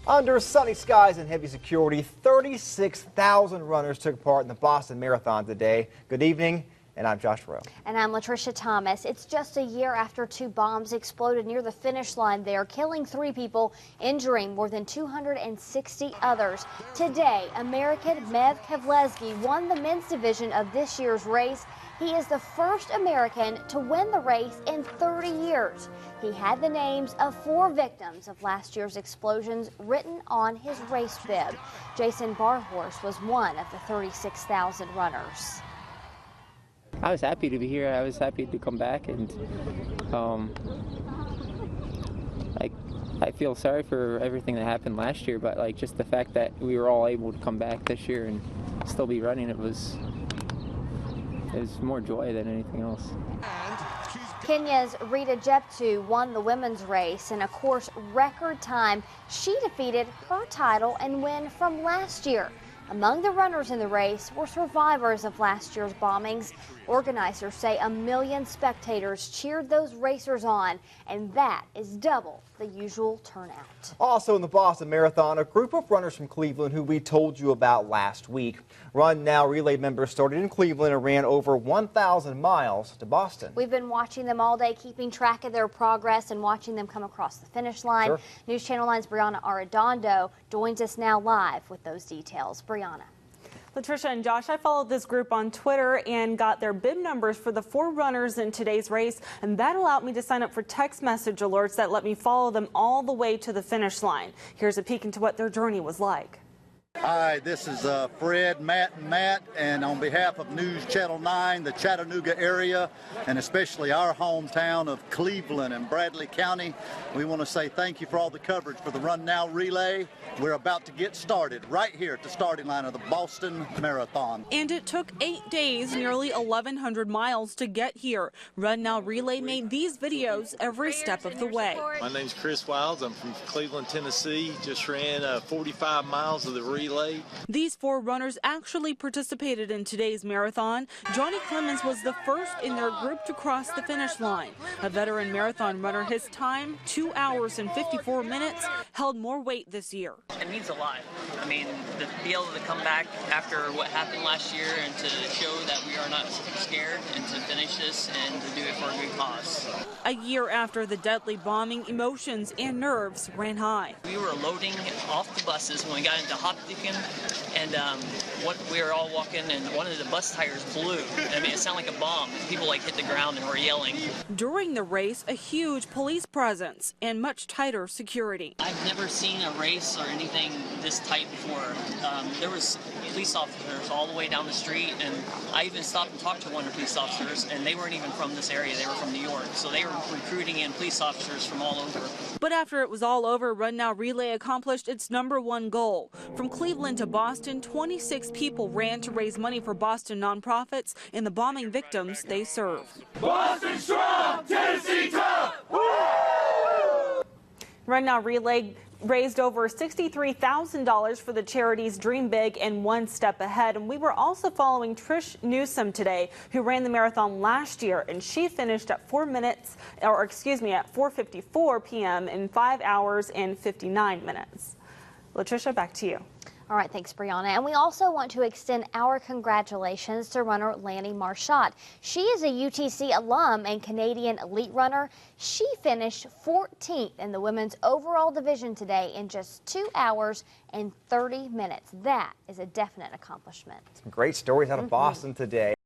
Under sunny skies and heavy security, 36,000 runners took part in the Boston Marathon today. Good evening, and I'm Josh Rowe. And I'm Latricia Thomas. It's just a year after two bombs exploded near the finish line there, killing 3 people, injuring more than 260 others. Today, American Mev Kevlezgi won the men's division of this year's race. He is the first American to win the race in 30 years. He had the names of 4 victims of last year's explosions written on his race bib. Jason Barhorse was one of the 36,000 runners. I was happy to be here. I was happy to come back, and I feel sorry for everything that happened last year, but just the fact that we were all able to come back this year and still be running, it was more joy than anything else. Kenya's Rita Jeptu won the women's race in a course record time. She defeated her title and win from last year. Among the runners in the race were survivors of last year's bombings. Organizers say 1 million spectators cheered those racers on, and that is double the usual turnout. Also in the Boston Marathon, a group of runners from Cleveland who we told you about last week. Run Now relay members started in Cleveland and ran over 1,000 miles to Boston. We've been watching them all day, keeping track of their progress and watching them come across the finish line. Sure. News Channel 9's Brianna Arredondo joins us now live with those details. Brianna. Latricia and Josh, I followed this group on Twitter and got their bib numbers for the 4 runners in today's race, and that allowed me to sign up for text message alerts that let me follow them all the way to the finish line. Here's a peek into what their journey was like. Hi, this is Fred, Matt, and on behalf of News Channel 9, the Chattanooga area, and especially our hometown of Cleveland and Bradley County, we want to say thank you for all the coverage for the Run Now relay. We're about to get started right here at the starting line of the Boston Marathon. And it took 8 days, nearly 1,100 miles to get here. Run Now relay made these videos every step of the way. My name's Chris Wilds. I'm from Cleveland, Tennessee. Just ran 45 miles of the relay. These 4 runners actually participated in today's marathon. Johnny Clemens was the first in their group to cross the finish line. A veteran marathon runner, his time, 2 hours and 54 minutes, held more weight this year. It means a lot. I mean, to be able to come back after what happened last year and to show that we are not scared and to finish this and to do it for a good cause. A year after the deadly bombing, emotions and nerves ran high. We were loading off the buses when we got into Hopkins, and we were all walking, and one of the bus tires blew. I mean, it sounded like a bomb. People hit the ground and were yelling. During the race, a huge police presence and much tighter security. I've never seen a race or anything this tight before. There was police officers all the way down the street, and I even stopped and talked to one of the police officers, and they weren't even from this area. They were from New York, so they were recruiting in police officers from all over. But after it was all over, Run Now Relay accomplished its #1 goal. From Cleveland to Boston, 26 people ran to raise money for Boston nonprofits and the bombing victims they serve. Boston strong, Tennessee tough. Woo! Run Now Relay raised over $63,000 for the charities Dream Big and One Step Ahead. And we were also following Trish Newsom today, who ran the marathon last year, and she finished at 4:54 p.m. in 5 hours and 59 minutes. Latricia, back to you. All right, thanks, Brianna. And we also want to extend our congratulations to runner Lanny Marshott. She is a UTC alum and Canadian elite runner. She finished 14th in the women's overall division today in just 2 hours and 30 minutes. That is a definite accomplishment. Some great stories out of Boston today.